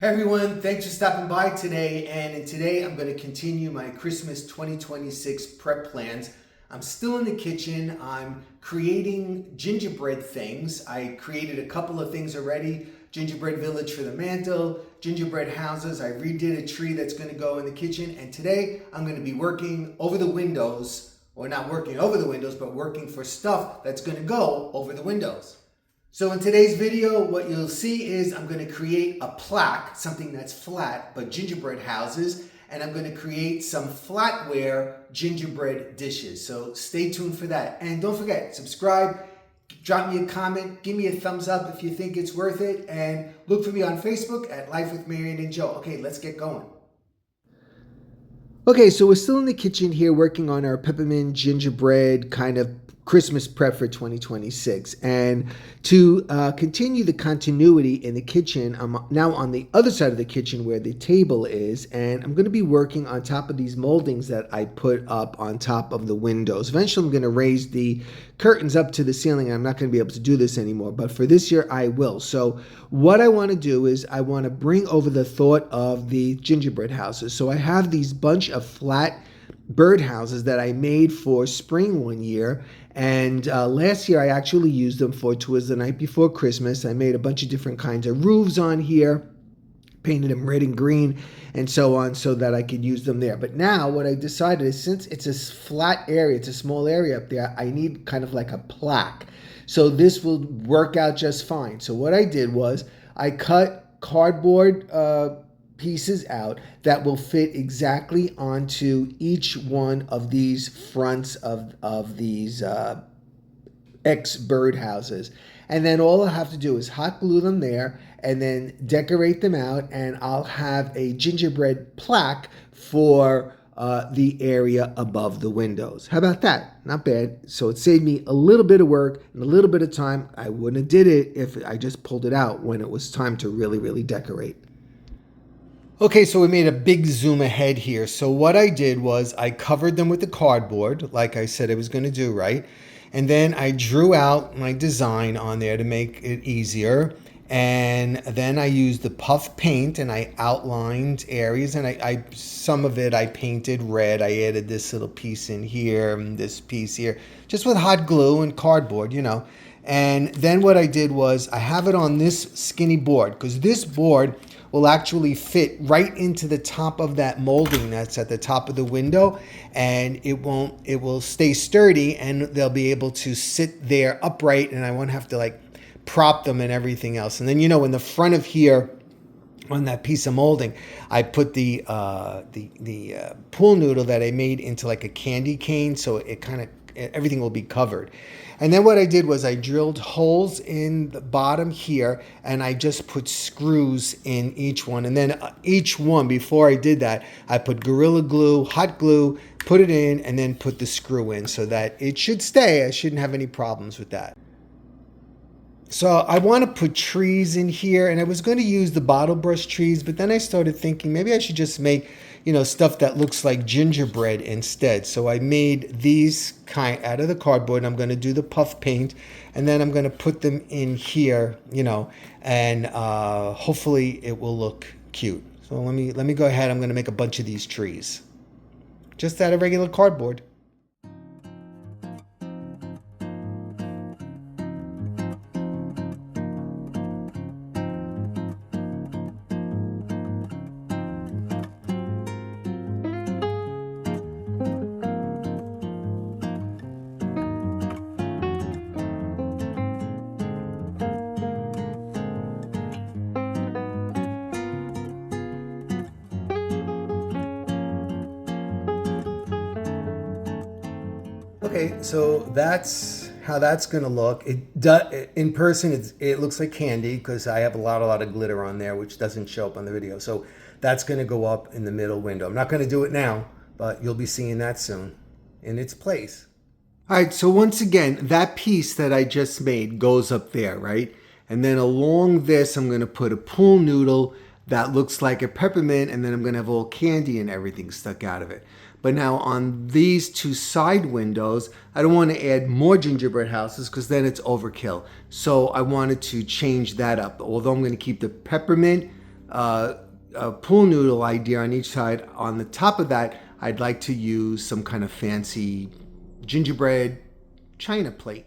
Hey everyone, thanks for stopping by today. And today I'm going to continue my Christmas 2026 prep plans. I'm still in the kitchen. I'm creating gingerbread things. I created a couple of things already. Gingerbread village for the mantle, gingerbread houses. I redid a tree that's going to go in the kitchen. And today I'm going to be working over the windows, or not working over the windows, but working for stuff that's going to go over the windows. So in today's video, what you'll see is I'm going to create a plaque, something that's flat, but gingerbread houses, and I'm going to create some flatware gingerbread dishes. So stay tuned for that. And don't forget, subscribe, drop me a comment, give me a thumbs up if you think it's worth it, and look for me on Facebook at Life with Marion and Joe. Okay, let's get going. Okay, so we're still in the kitchen here working on our peppermint gingerbread kind of Christmas prep for 2026. And to continue the continuity in the kitchen, I'm now on the other side of the kitchen where the table is, and I'm going to be working on top of these moldings that I put up on top of the windows. Eventually, I'm going to raise the curtains up to the ceiling. I'm not going to be able to do this anymore, but for this year, I will. So what I want to do is I want to bring over the thought of the gingerbread houses. So I have these bunch of flat bird houses that I made for spring one year, and last year I actually used them for towards the night before Christmas. I made a bunch of different kinds of roofs on here, painted them red and green and so on so that I could use them there. But now what I decided is, since it's a flat area, it's a small area up there, I need kind of like a plaque. So this will work out just fine. So what I did was I cut cardboard pieces out that will fit exactly onto each one of these fronts of these X bird houses. And then all I have to do is hot glue them there and then decorate them out, and I'll have a gingerbread plaque for the area above the windows. How about that? Not bad. So it saved me a little bit of work and a little bit of time. I wouldn't have did it if I just pulled it out when it was time to really decorate. Okay, so we made a big zoom ahead here. So what I did was I covered them with the cardboard, like I said I was going to do, right? And then I drew out my design on there to make it easier. And then I used the puff paint and I outlined areas, and I some of it I painted red. I added this little piece in here and this piece here, just with hot glue and cardboard, you know. And then what I did was I have it on this skinny board, because this board will actually fit right into the top of that molding that's at the top of the window, and it will stay sturdy, and they'll be able to sit there upright, and I won't have to like prop them and everything else. And then, you know, in the front of here on that piece of molding, I put the pool noodle that I made into like a candy cane, so it kind of everything will be covered. And then what I did was I drilled holes in the bottom here, and I just put screws in each one. And then each one, before I did that, I put Gorilla Glue, hot glue, put it in, and then put the screw in so that it should stay. I shouldn't have any problems with that. So I want to put trees in here, and I was going to use the bottle brush trees, but then I started thinking maybe I should just make, you know, stuff that looks like gingerbread instead. So I made these kind out of the cardboard, and I'm going to do the puff paint, and then I'm going to put them in here, you know, and hopefully it will look cute. So let me go ahead. I'm going to make a bunch of these trees just out of regular cardboard. Okay, so that's how that's gonna look. In person, it looks like candy because I have a lot of glitter on there, which doesn't show up on the video. So that's gonna go up in the middle window. I'm not gonna do it now, but you'll be seeing that soon in its place. All right, so once again, that piece that I just made goes up there, right? And then along this, I'm gonna put a pool noodle that looks like a peppermint, and then I'm gonna have all candy and everything stuck out of it. But now on these two side windows, I don't want to add more gingerbread houses because then it's overkill. So I wanted to change that up. Although I'm going to keep the peppermint a pool noodle idea on each side. On the top of that, I'd like to use some kind of fancy gingerbread china plate.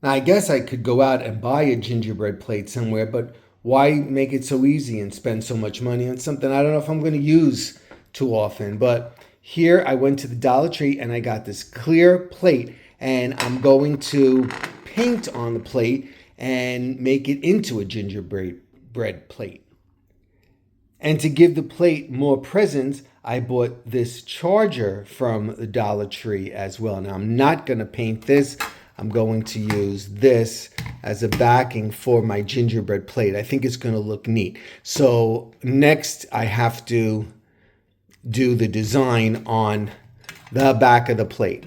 Now, I guess I could go out and buy a gingerbread plate somewhere, but why make it so easy and spend so much money on something I don't know if I'm going to use too often? But here I went to the Dollar Tree and I got this clear plate, and I'm going to paint on the plate and make it into a gingerbread plate. And to give the plate more presence, I bought this charger from the Dollar Tree as well. Now, I'm not going to paint this. I'm going to use this as a backing for my gingerbread plate. I think it's going to look neat. So next, I have to do the design on the back of the plate.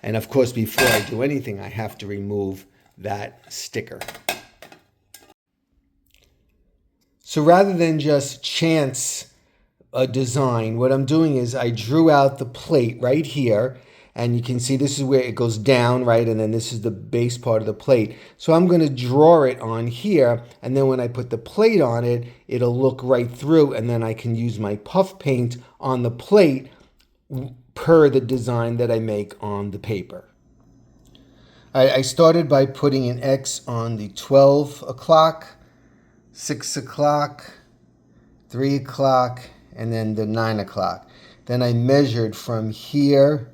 And of course, before I do anything, I have to remove that sticker. So rather than just chance a design, what I'm doing is I drew out the plate right here, and you can see this is where it goes down, right? And then this is the base part of the plate. So I'm going to draw it on here, and then when I put the plate on it, it'll look right through, and then I can use my puff paint on the plate per the design that I make on the paper. I started by putting an X on the 12 o'clock, 6 o'clock, 3 o'clock, and then the 9 o'clock. Then I measured from here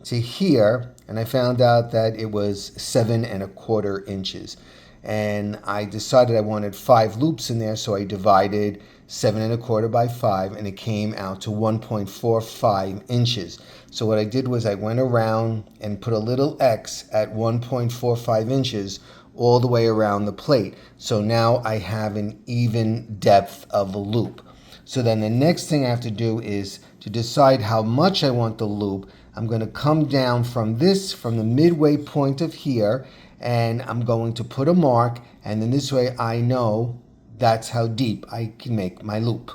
to here, and I found out that it was 7¼ inches. And I decided I wanted 5 loops in there, so I divided 7¼ by 5, and it came out to 1.45 inches. So what I did was I went around and put a little X at 1.45 inches all the way around the plate. So now I have an even depth of a loop. So then the next thing I have to do is to decide how much I want the loop. I'm going to come down from the midway point of here, and I'm going to put a mark, and then this way I know that's how deep I can make my loop.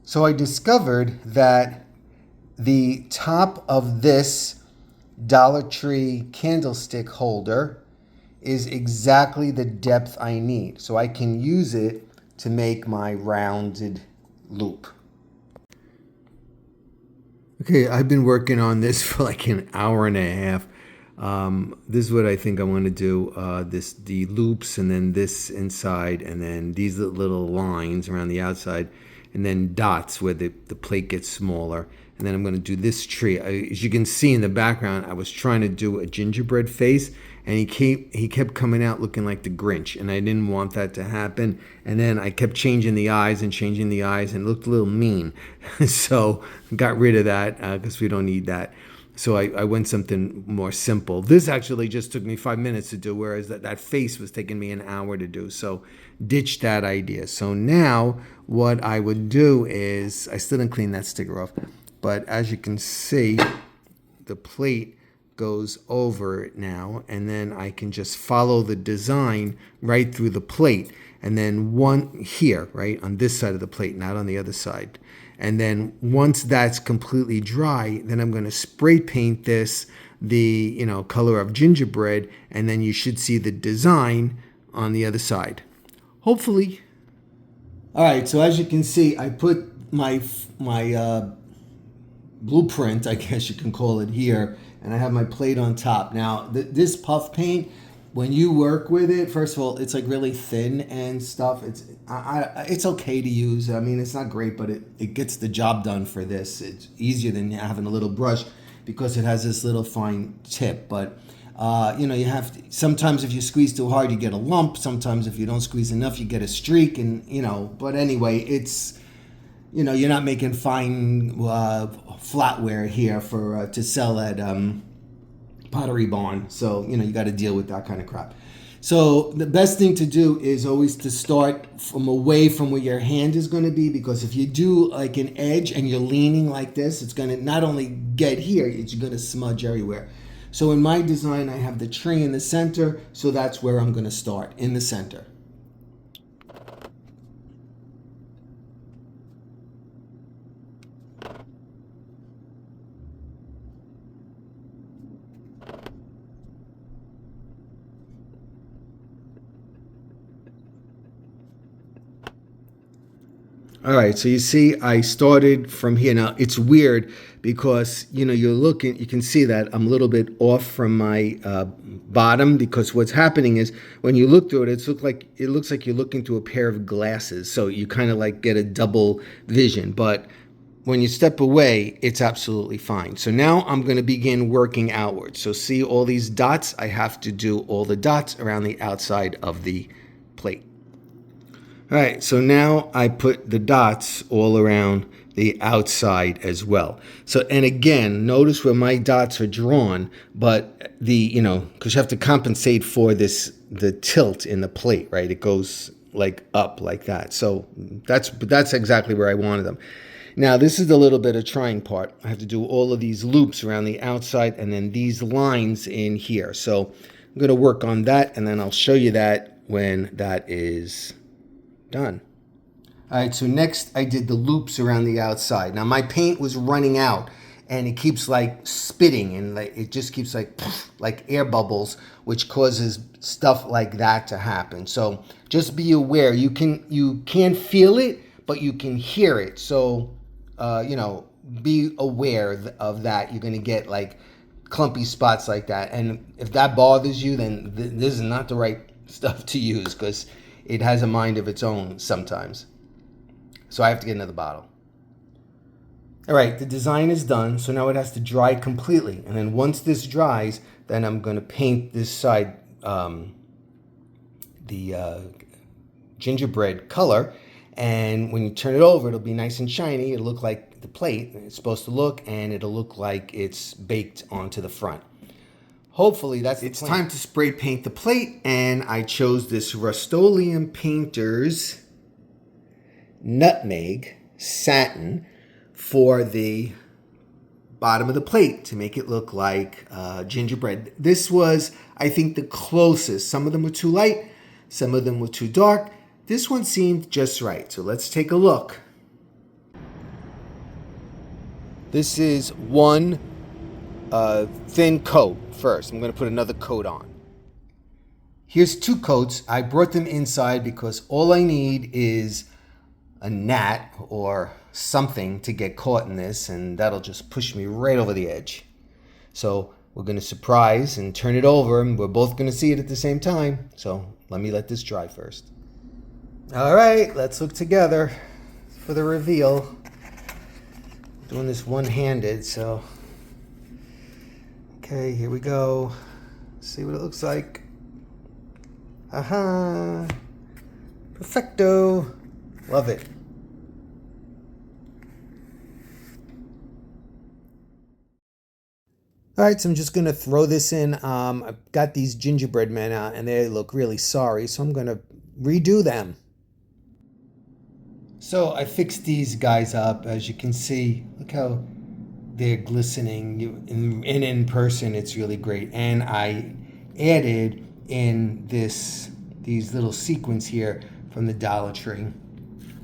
So I discovered that the top of this Dollar Tree candlestick holder is exactly the depth I need. So I can use it to make my rounded loop. Okay, I've been working on this for like an hour and a half. This is what I think I want to do. The loops, and then this inside, and then these little lines around the outside, and then dots where the plate gets smaller. And then I'm going to do this tree. As you can see in the background, I was trying to do a gingerbread face, and he kept coming out looking like the Grinch, and I didn't want that to happen. And then I kept changing the eyes, and it looked a little mean. So got rid of that because we don't need that. So I went something more simple. This actually just took me 5 minutes to do, whereas that face was taking me an hour to do. So ditch that idea. So now what I would do is, I still didn't clean that sticker off, but as you can see, the plate goes over it now, and then I can just follow the design right through the plate. And then one here, right, on this side of the plate, not on the other side. And then once that's completely dry, then I'm going to spray paint this the color of gingerbread, and then you should see the design on the other side. Hopefully. All right, so as you can see, I put my blueprint, I guess you can call it, here, and I have my plate on top. Now, this puff paint, when you work with it, first of all, it's like really thin and stuff. It's okay to use. I mean, it's not great, but it gets the job done for this. It's easier than having a little brush because it has this little fine tip. But you have to, sometimes if you squeeze too hard, you get a lump. Sometimes if you don't squeeze enough, you get a streak. And but anyway, it's you're not making fine flatware here for to sell at Pottery barn, so you got to deal with that kind of crap. So the best thing to do is always to start from away from where your hand is going to be, because if you do like an edge and you're leaning like this, it's going to not only get here, it's going to smudge everywhere. So in my design, I have the tree in the center, so that's where I'm going to start, in the center. All right, so you see I started from here. Now it's weird because you're looking, you can see that I'm a little bit off from my bottom, because what's happening is when you look through it, it looks like you're looking through a pair of glasses, so you kind of like get a double vision. But when you step away, it's absolutely fine. So now I'm going to begin working outwards. So see all these dots? I have to do all the dots around the outside of the plate. All right, so now I put the dots all around the outside as well. So, and again, notice where my dots are drawn, but because you have to compensate for the tilt in the plate, right? It goes like up like that. So that's exactly where I wanted them. Now, this is the little bit of trying part. I have to do all of these loops around the outside and then these lines in here. So I'm going to work on that, and then I'll show you that when that is done. All right, so next I did the loops around the outside. Now my paint was running out, and it keeps like spitting, and it just keeps like air bubbles, which causes stuff like that to happen. So just be aware. You can't feel it, but you can hear it. So be aware of that. You're gonna get like clumpy spots like that, and if that bothers you, then this is not the right stuff to use, because it has a mind of its own sometimes. So I have to get another bottle. All right, the design is done, so now it has to dry completely. And then once this dries, then I'm going to paint this side the gingerbread color. And when you turn it over, it'll be nice and shiny. It'll look like the plate it's supposed to look, and it'll look like it's baked onto the front. Hopefully that's the plan. It's time to spray paint the plate, and I chose this Rust-Oleum Painters Nutmeg Satin for the bottom of the plate to make it look like gingerbread. This was, I think, the closest. Some of them were too light, some of them were too dark. This one seemed just right, so let's take a look. This is one thin coat first. I'm going to put another coat on. Here's two coats. I brought them inside because all I need is a gnat or something to get caught in this, and that'll just push me right over the edge. So we're going to surprise and turn it over, and we're both going to see it at the same time. So let this dry first. All right, let's look together for the reveal. Doing this one-handed, so okay, here we go. Let's see what it looks like. Aha! Perfecto! Love it. All right, so I'm just going to throw this in. I've got these gingerbread men out, and they look really sorry, so I'm going to redo them. So I fixed these guys up. As you can see, look how they're glistening. In person, it's really great. And I added in these little sequins here from the Dollar Tree.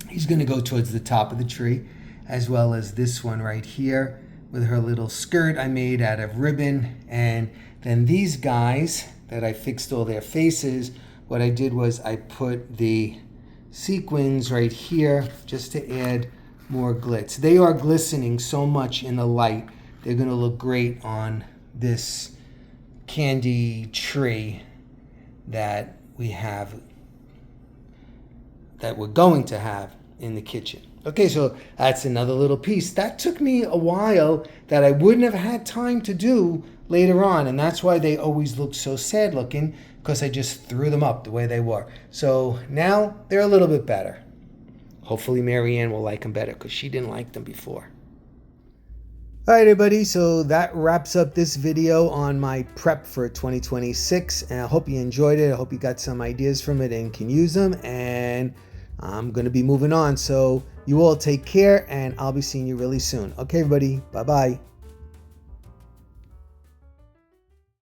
He's going to go towards the top of the tree, as well as this one right here with her little skirt I made out of ribbon. And then these guys that I fixed all their faces, what I did was I put the sequins right here just to add more glitz. They are glistening so much in the light. They're going to look great on this candy tree that we're going to have in the kitchen. Okay, so that's another little piece. That took me a while that I wouldn't have had time to do later on, and that's why they always look so sad looking, because I just threw them up the way they were. So now they're a little bit better. Hopefully Marianne will like them better, because she didn't like them before. All right, everybody, so that wraps up this video on my prep for 2026, and I hope you enjoyed it. I hope you got some ideas from it and can use them, and I'm going to be moving on. So you all take care, and I'll be seeing you really soon. Okay, everybody, bye-bye.